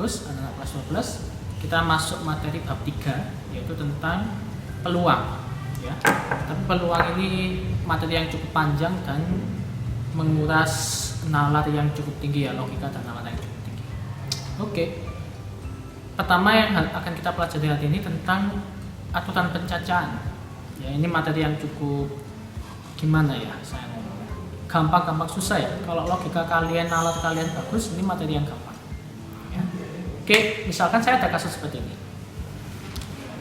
bagus, anak-anak kelas 12, kita masuk materi bab 3, yaitu tentang peluang ya. Tapi peluang ini materi yang cukup panjang dan menguras nalar yang cukup tinggi ya, logika dan nalar yang cukup tinggi. Oke. Pertama yang akan kita pelajari hari ini tentang aturan pencacahan. Ya, ini materi yang cukup gimana ya, saya ngomong. Gampang-gampang susah ya. Kalau logika kalian, nalar kalian bagus, ini materi yang gampang. Ya. Oke, misalkan saya ada kasus seperti ini.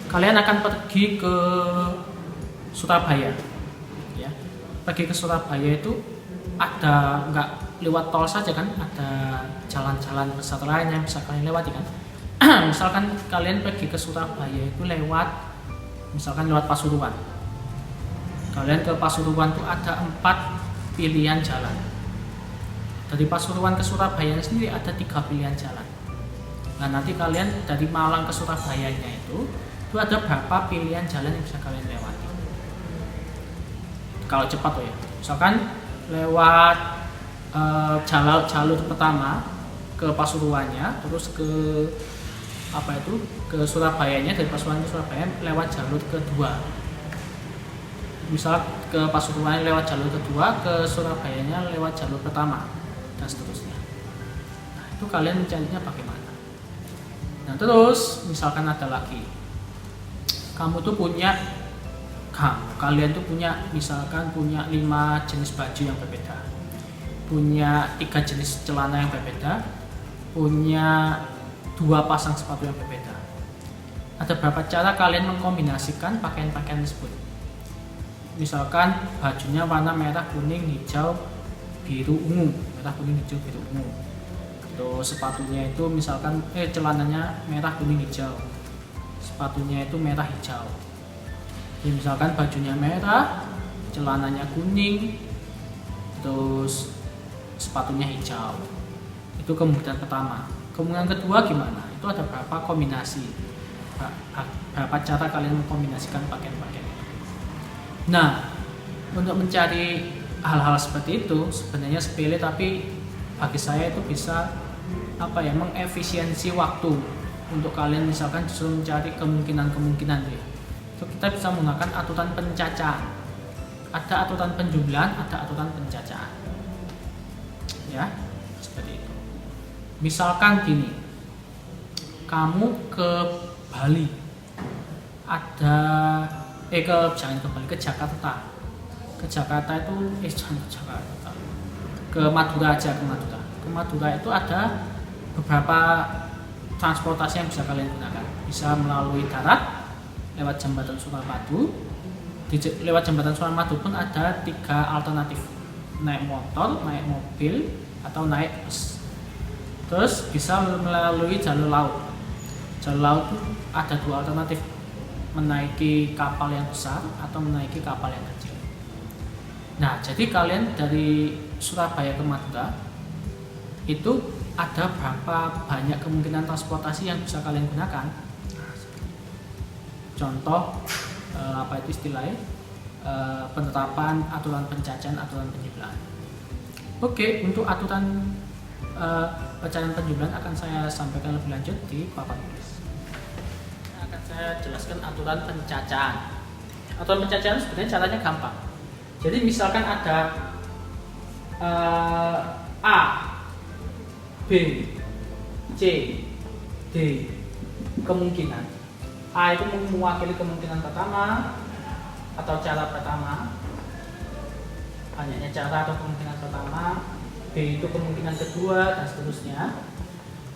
Kalian akan pergi ke Surabaya. Ya. Pergi ke Surabaya itu ada nggak lewat tol saja kan, ada jalan-jalan besar lain yang bisa kalian lewati kan. Misalkan kalian pergi ke Surabaya itu lewat Pasuruan. Kalian ke Pasuruan itu ada 4 pilihan jalan. Dari Pasuruan ke Surabaya sendiri ada 3 pilihan jalan. Nah, nanti kalian dari Malang ke Surabayanya itu ada berapa pilihan jalan yang bisa kalian lewati. Kalau cepat tuh ya, misalkan lewat jalur pertama ke Pasuruannya, terus ke ke Surabayanya, dari Pasuruan ke Surabaya lewat jalur kedua. Misal ke Pasuruan lewat jalur kedua, ke Surabayanya lewat jalur pertama, dan seterusnya. Nah, itu kalian mencarinya bagaimana? Nah, terus misalkan ada lagi, kalian tuh punya misalkan punya 5 jenis baju yang berbeda, punya 3 jenis celana yang berbeda, punya 2 pasang sepatu yang berbeda. Ada berapa cara kalian mengkombinasikan pakaian-pakaian tersebut? Misalkan bajunya warna merah, kuning, hijau, biru, ungu. Merah, kuning, hijau, biru, ungu. Terus sepatunya itu misalkan celananya merah, kuning, hijau. Sepatunya itu merah, hijau. Jadi misalkan bajunya merah, celananya kuning, terus sepatunya hijau. Itu kemungkinan pertama. Kemungkinan kedua gimana? Itu ada berapa kombinasi, berapa cara kalian mengkombinasikan pakaian-pakaian itu. Nah, untuk mencari hal-hal seperti itu sebenarnya sepele, tapi bagi saya itu bisa mengefisiensi waktu untuk kalian. Misalkan disuruh mencari kemungkinan ya. Itu kita bisa menggunakan aturan pencacahan. Ada aturan penjumlahan, ada aturan pencacahan. Ya, seperti itu. Misalkan gini, kamu ke Bali, ke Jakarta. Ke Jakarta itu ke Madura aja, ke Madura itu ada beberapa transportasi yang bisa kalian gunakan. Bisa melalui darat, lewat jembatan Suramadu. Lewat jembatan Suramadu pun ada 3 alternatif, naik motor, naik mobil, atau naik bus. Terus bisa melalui jalur laut. Jalur laut itu ada 2 alternatif, menaiki kapal yang besar atau menaiki kapal yang kecil. Nah, jadi kalian dari Surabaya ke Madura itu ada berapa banyak kemungkinan transportasi yang bisa kalian gunakan. Contoh penetapan aturan pencacahan, aturan penjumlahan. Oke, untuk aturan pencacahan penjumlahan akan saya sampaikan lebih lanjut di papan tulis. Akan saya jelaskan aturan pencacahan. Aturan pencacahan sebenarnya caranya gampang. Jadi misalkan ada A, B, C, D kemungkinan. A itu mewakili kemungkinan pertama atau cara pertama, banyaknya cara atau kemungkinan pertama. B itu kemungkinan kedua, dan seterusnya.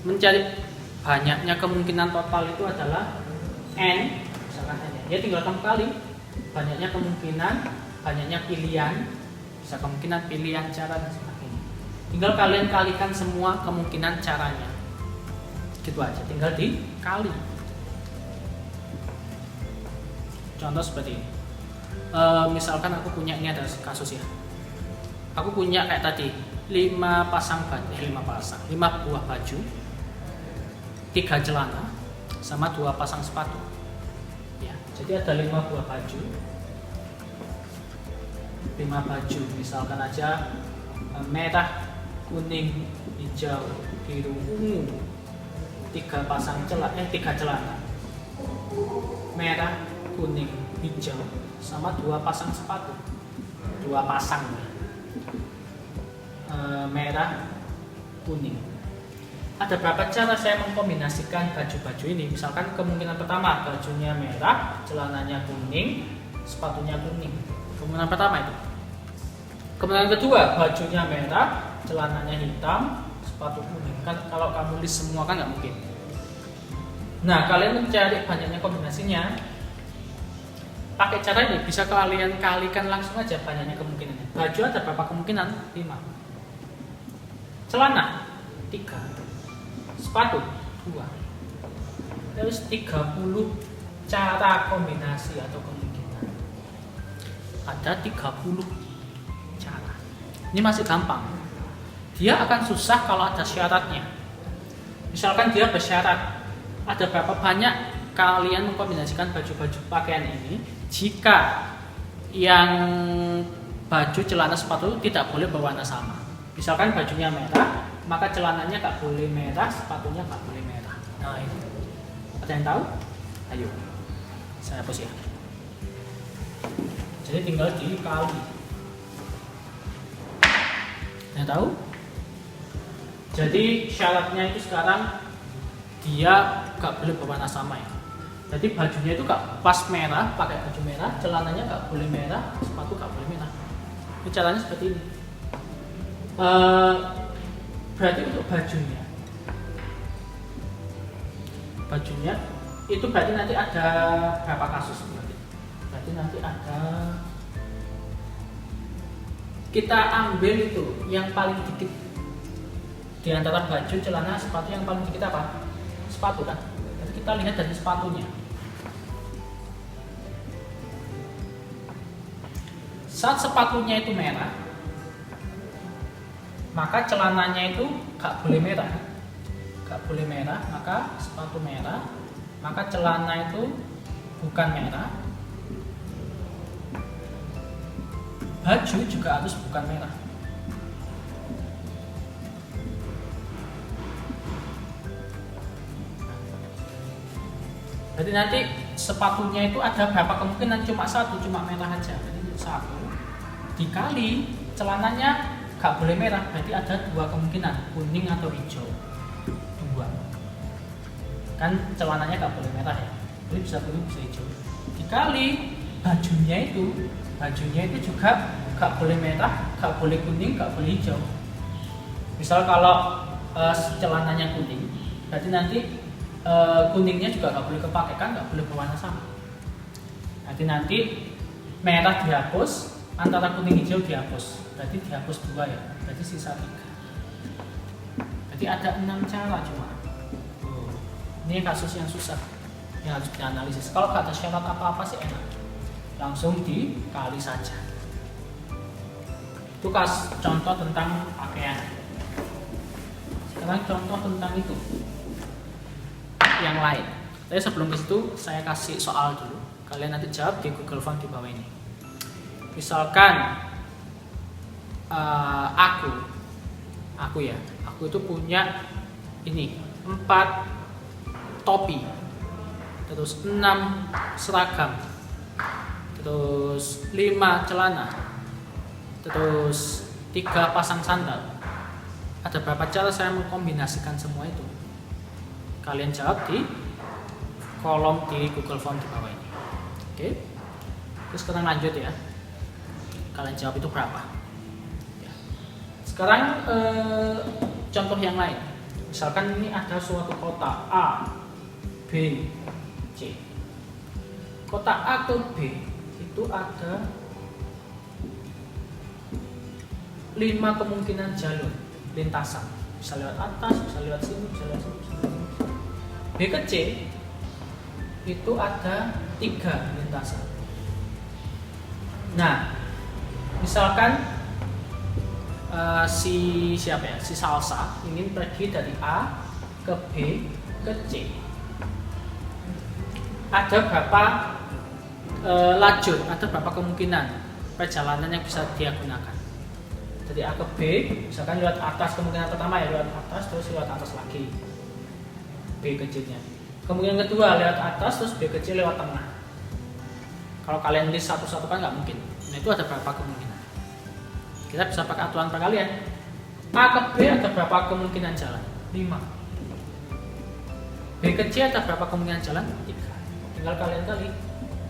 Mencari banyaknya kemungkinan total itu adalah N, misalkan N ya, tinggal kamu kali banyaknya kemungkinan, banyaknya pilihan, bisa kemungkinan, pilihan, cara, dan sebagainya. Tinggal kalian kalikan semua kemungkinan caranya, gitu aja, tinggal dikali. Contoh seperti ini. Misalkan aku punya, ini ada kasus ya, aku punya kayak tadi 5 buah baju, 3 celana, sama 2 pasang sepatu ya. Jadi ada 5 buah baju, 5 baju misalkan aja merah, kuning, hijau, biru, ungu. tiga celana merah, kuning, hijau, sama 2 pasang sepatu. 2 pasang merah, kuning. Ada berapa cara saya mengkombinasikan baju-baju ini? Misalkan kemungkinan pertama bajunya merah, celananya kuning, sepatunya kuning. Kemungkinan pertama itu. Kemungkinan kedua bajunya merah, celananya hitam, sepatu kuning. Kan kalau kamu list semua kan nggak mungkin. Nah, kalian mencari banyaknya kombinasinya. Pakai cara ini bisa kalian kalikan langsung aja banyaknya kemungkinannya. Baju ada berapa kemungkinan? 5. Celana 3. Sepatu 2. Terus 30 cara kombinasi atau kemungkinan. Ada 30 cara. Ini masih gampang. Dia akan susah kalau ada syaratnya. Misalkan dia bersyarat ada berapa banyak kalian mengkombinasikan baju-baju pakaian ini jika yang baju, celana, sepatu tidak boleh berwarna sama. Misalkan bajunya merah, maka celananya nggak boleh merah, sepatunya nggak boleh merah. Nah ini, ada yang tahu? Ayo, saya hapus ya. Jadi tinggal dikali. Yang tahu? Jadi syaratnya itu sekarang dia nggak boleh berwarna sama ya. Jadi bajunya itu nggak pas merah, pakai baju merah, celananya nggak boleh merah, sepatu nggak boleh merah. Ini caranya seperti ini. Berarti untuk bajunya itu berarti nanti ada berapa kasus berarti nanti ada, kita ambil itu yang paling dikit di antara baju, celana, sepatu. Yang paling dikit apa? Sepatu kan? Jadi kita lihat dari sepatunya. Saat sepatunya itu merah, maka celananya itu gak boleh merah. Gak boleh merah, maka sepatu merah, maka celana itu bukan merah. Baju juga harus bukan merah. Jadi nanti sepatunya itu ada berapa kemungkinan? Cuma 1, cuma merah aja. Jadi 1 dikali celananya gak boleh merah, berarti ada 2 kemungkinan, kuning atau hijau. 2. Kan celananya gak boleh merah ya, jadi bisa kuning bisa hijau. Dikali bajunya itu juga gak boleh merah, gak boleh kuning, gak boleh hijau. Misal kalau celananya kuning, berarti nanti kuningnya juga nggak boleh kepake, kan nggak boleh berwarna sama. Nanti merah dihapus, antara kuning hijau dihapus, berarti dihapus 2 ya, berarti sisa 3. Jadi ada 6 cara cuma. Ini kasus yang susah, yang harus dianalisis. Kalau nggak ada syarat apa-apa sih enak, langsung dikali saja. Itu contoh tentang pakaian. Sekarang contoh tentang itu. Yang lain. Tapi sebelum ke situ saya kasih soal dulu. Kalian nanti jawab di Google Form di bawah ini. Misalkan aku itu punya ini 4 topi, terus 6 seragam, terus 5 celana, terus 3 pasang sandal. Ada berapa cara saya mengkombinasikan semua itu? Kalian jawab di kolom di Google Form di bawah ini. Oke. Terus sekarang lanjut ya. Kalian jawab itu berapa? Ya. Sekarang contoh yang lain. Misalkan ini ada suatu kotak A, B, C. Kotak A ke B itu ada 5 kemungkinan jalur lintasan. Bisa lewat atas, bisa lewat sini, bisa lewat sini, bisa lewat sini. B ke C itu ada 3 lintasan. Nah, misalkan si Salsa ingin pergi dari A ke B ke C. Ada berapa lajur, ada berapa kemungkinan perjalanan yang bisa dia gunakan? Dari A ke B, misalkan lewat atas, kemungkinan pertama ya lewat atas, terus lewat atas lagi. B ke C nya. Kemungkinan kedua lewat atas terus B ke C lewat tengah. Kalau kalian list satu-satu kan nggak mungkin. Nah itu ada berapa kemungkinan? Kita bisa pakai aturan perkalian. A ke B ada berapa kemungkinan jalan? 5. B ke C ada berapa kemungkinan jalan? 3. Tinggal kalian kali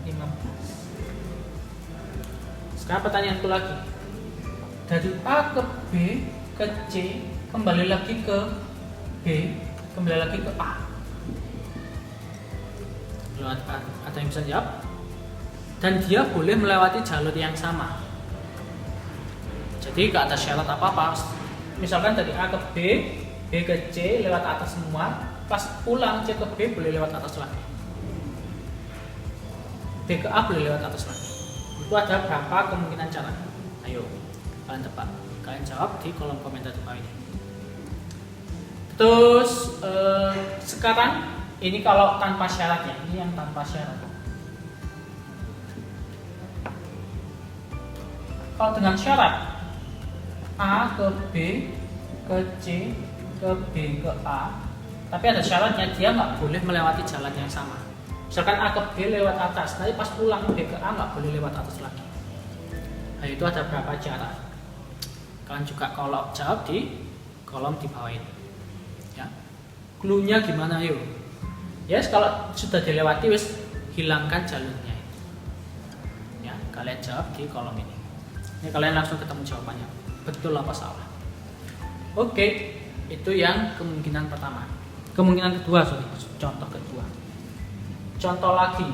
15. Sekarang pertanyaanku lagi. Dari A ke B ke C kembali lagi ke B, kembali lagi ke A. Ada yang bisa jawab? Dan dia boleh melewati jalur yang sama. Jadi gak ada syarat apa-apa. Misalkan dari A ke B, B ke C lewat atas semua. Pas pulang C ke B boleh lewat atas lagi. B ke A boleh lewat atas lagi. Itu ada berapa kemungkinan cara? Ayo, kalian tebak. Kalian jawab di kolom komentar di bawah ini. Terus sekarang ini kalau tanpa syarat ya, ini yang tanpa syarat. Kalau dengan syarat A ke B ke C ke B ke A, tapi ada syaratnya, dia nggak boleh melewati jalan yang sama. Misalkan A ke B lewat atas, nanti pas pulang B ke A nggak boleh lewat atas lagi. Nah itu ada berapa cara? Kalian juga kalau jawab di kolom di bawah ini. Ya, clue-nya gimana yuk? Yes, kalau sudah dilewati wis hilangkan jalurnya. Ya, kalian jawab di kolom ini. Ini kalian langsung ketemu jawabannya. Betul apa salah? Oke, itu yang kemungkinan pertama. Kemungkinan kedua, contoh kedua. Contoh lagi.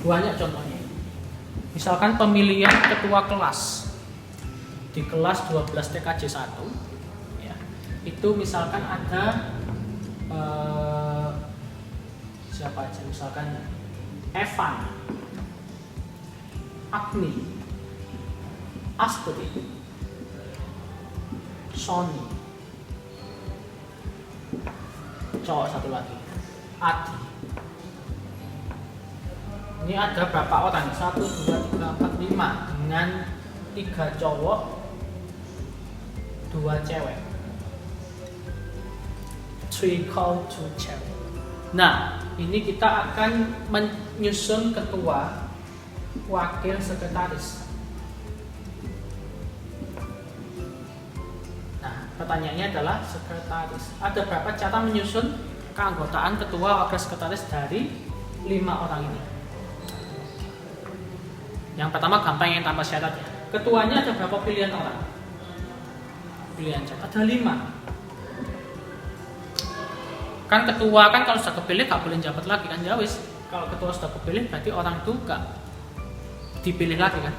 Banyak contohnya. Misalkan pemilihan ketua kelas di kelas 12 TKJ 1 ya. Itu misalkan ada siapa aja, misalkan Evan, Agni, Astrid, Sony, cowok satu lagi, Adi. Ini ada berapa orang? 1, 2, 3, 4, 5 dengan 3 cowok, 2 cewek. 3 cowok, 2 cewek. Nah, ini kita akan menyusun ketua, wakil, sekretaris. Nah, pertanyaannya adalah sekretaris. Ada berapa cara menyusun keanggotaan ketua, wakil, sekretaris dari 5 orang ini? Yang pertama gampang, yang tanpa syarat ya. Ketuanya ada berapa pilihan orang? Pilihan cara ada 5. Kan ketua kan kalau sudah kepilih gak boleh jabat lagi kan, ya wis. Kalau ketua sudah kepilih berarti orang itu gak dipilih lagi kan.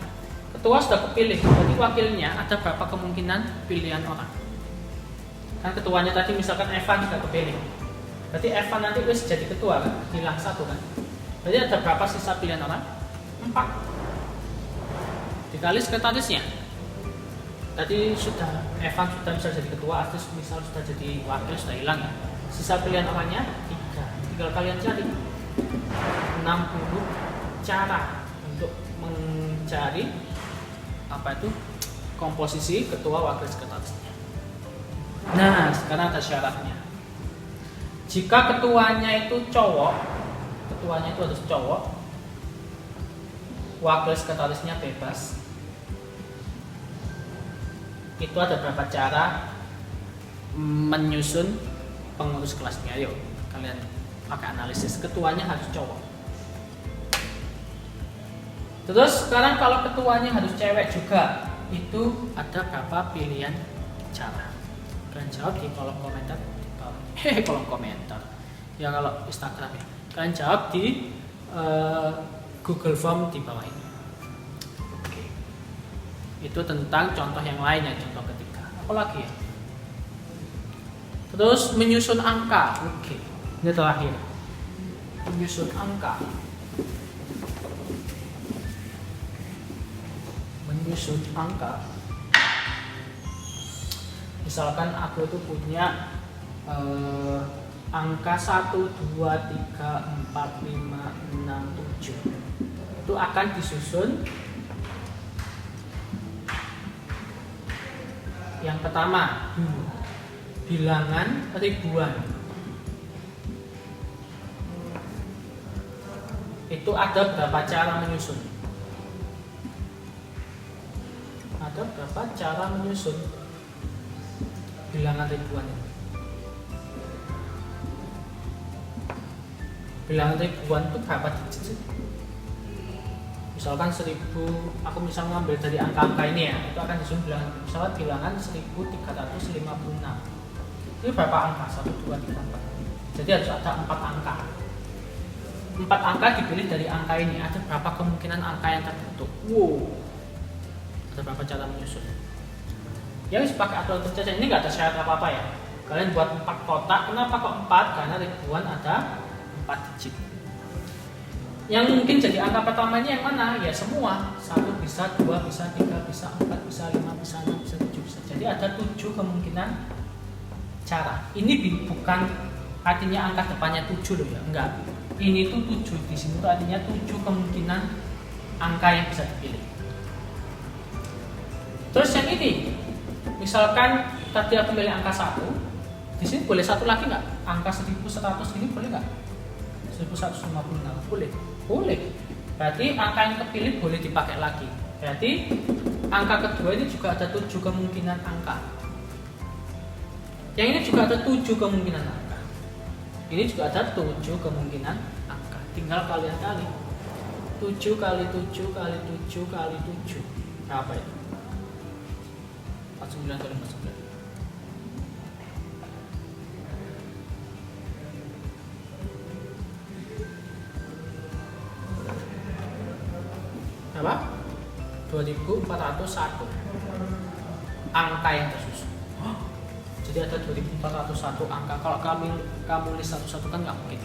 Ketua sudah kepilih, berarti wakilnya ada berapa kemungkinan pilihan orang? Kan ketuanya tadi misalkan Evan sudah kepilih, berarti Evan nanti wis jadi ketua kan, hilang 1 kan. Berarti ada berapa sisa pilihan orang? 4. Dikali sekretarisnya. Tadi sudah Evan sudah bisa jadi ketua, Astis misal sudah jadi wakil, sudah hilang ya. Sisa pilihan orangnya 3. Tinggal kalian cari 60 cara untuk mencari apa itu komposisi ketua, wakil, sekretarisnya. Nah, sekarang ada syaratnya. Jika ketuanya itu cowok, ketuanya itu harus cowok, wakil sekretarisnya bebas. Itu ada berapa cara menyusun pengurus kelasnya? Ayo kalian pakai analisis. Ketuanya harus cowok. Terus sekarang kalau ketuanya harus cewek juga, itu ada berapa pilihan cara? Kalian jawab di kolom komentar di bawah. Kolom komentar. Ya kalau Instagram ya. Kalian jawab di Google Form di bawah ini. Oke. Itu tentang contoh yang lainnya, contoh ketiga. Apa lagi ya? Terus menyusun angka. Oke. Ini terakhir. Menyusun angka. Menyusun angka. Misalkan aku itu punya angka 1, 2, 3, 4, 5, 6, 7. Itu akan disusun. Yang pertama bilangan ribuan. Itu ada berapa cara menyusun? Ada berapa cara menyusun bilangan ribuan ini? Bilangan ribuan itu berapa digit sih? Misalkan 1000, aku misal ngambil dari angka-angka ini ya, itu akan disusun bilangan. Misalkan bilangan 1356. Ini berapa angka? 1, 2, 3, 4. Jadi harus ada 4 angka. 4 angka dipilih dari angka ini. Ada berapa kemungkinan angka yang terbentuk? Wow. Ada berapa cara menyusun? Ya wis pakai aturan kerja saja. Ini nggak ada syarat apa-apa ya. Kalian buat 4 kotak. Kenapa kok 4? Karena ribuan ada 4 digit. Yang mungkin jadi angka pertamanya yang mana? Ya semua. 1 bisa, 2 bisa, 3 bisa, 4 bisa, 5 bisa, 6 bisa, 7 bisa. Jadi ada 7 kemungkinan cara. Ini bukan artinya angka depannya 7 loh ya. Enggak. Ini tuh 7 di sini tuh artinya 7 kemungkinan angka yang bisa dipilih. Terus yang ini, misalkan tadi aku pilih angka 1, di sini boleh satu lagi nggak? Angka 1100 ini boleh nggak? 1156 boleh. Boleh. Berarti angka yang kepilih boleh dipakai lagi. Berarti angka kedua ini juga ada 7 kemungkinan angka. Yang ini juga ada 7 kemungkinan angka. Ini juga ada 7 kemungkinan angka. Tinggal kalian kali. 7 kali 7 kali 7 kali 7. Berapa itu? 49 kali 49. Apa? 2401 angka yang tersusun. Jadi ada 2401 angka. Kalau kamu list satu-satu kan nggak mungkin.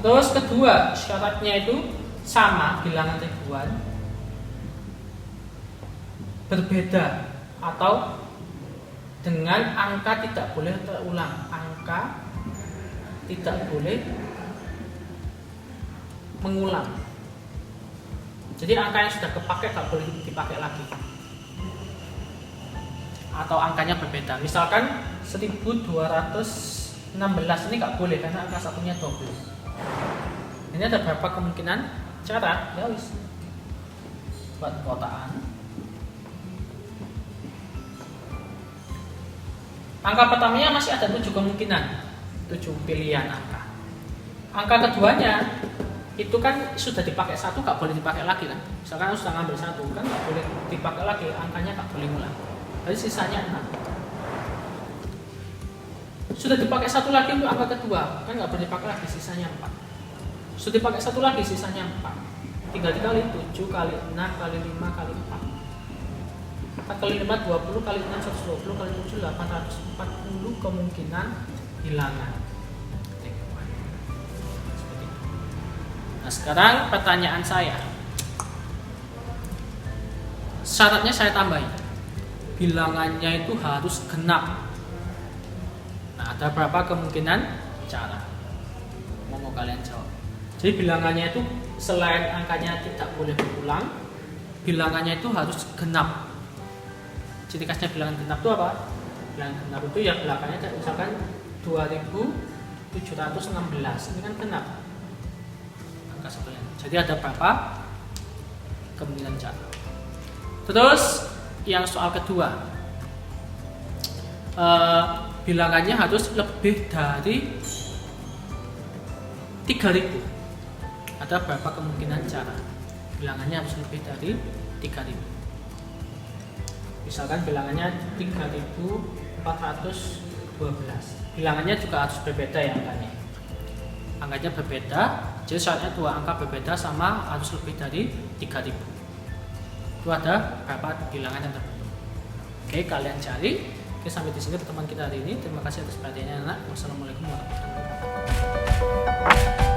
Terus kedua syaratnya itu sama, bilangan ribuan, berbeda atau dengan angka tidak boleh terulang. Angka tidak boleh mengulang. Jadi angka yang sudah kepakai tak boleh dipakai lagi. Atau angkanya berbeda. Misalkan 1216 ini nggak boleh karena angka satunya double. Ini ada berapa kemungkinan cara? Ya wis. Buat kotaan. Angka pertamanya masih ada 7 kemungkinan, 7 pilihan angka. Angka keduanya itu kan sudah dipakai satu, nggak boleh dipakai lagi kan? Misalkan sudah ngambil satu, kan nggak boleh dipakai lagi, angkanya nggak boleh ngulang. Jadi sisanya 6. Sudah dipakai satu lagi untuk angka kedua, kan nggak boleh dipakai lagi, sisanya 4. Sudah dipakai satu lagi, sisanya 4. Tinggal dikali 7 kali 6 kali 5 kali 4. 4 kali 5 20 kali 6 120 kali 7 840 kemungkinan bilangan. Nah sekarang pertanyaan saya, syaratnya saya tambahin, bilangannya itu harus genap. Nah ada berapa kemungkinan cara? Mau kalian jawab. Jadi bilangannya itu selain angkanya tidak boleh berulang, bilangannya itu harus genap. Ciri khasnya bilangan genap itu apa? Bilangan genap itu ya belakangnya misalkan 2716, ini kan genap. Jadi ada berapa kemungkinan cara. Terus yang soal kedua, bilangannya harus lebih dari 3000. Ada berapa kemungkinan cara? Bilangannya harus lebih dari 3000. Misalkan bilangannya 3412. Bilangannya juga harus berbeda ya angkanya. Angkanya berbeda, jadi syaratnya 2 angka berbeda sama harus lebih dari 3000. Itu ada berapa bilangan yang terbentuk. Oke, kalian cari. Oke, sampai di sini pertemuan kita hari ini. Terima kasih atas perhatiannya anak. Wassalamualaikum warahmatullahi wabarakatuh.